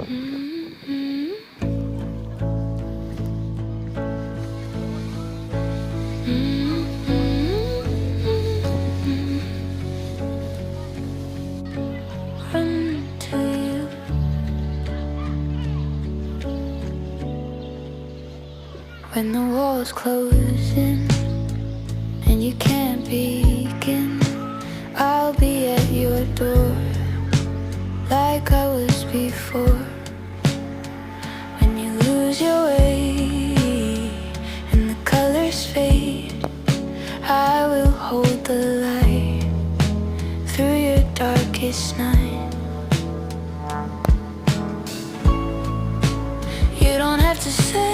Run to you. When the walls close in and you can't begin, I'll be at your door like I was before. When you lose your way and the colors fade, I will hold the light through your darkest night. You don't have to say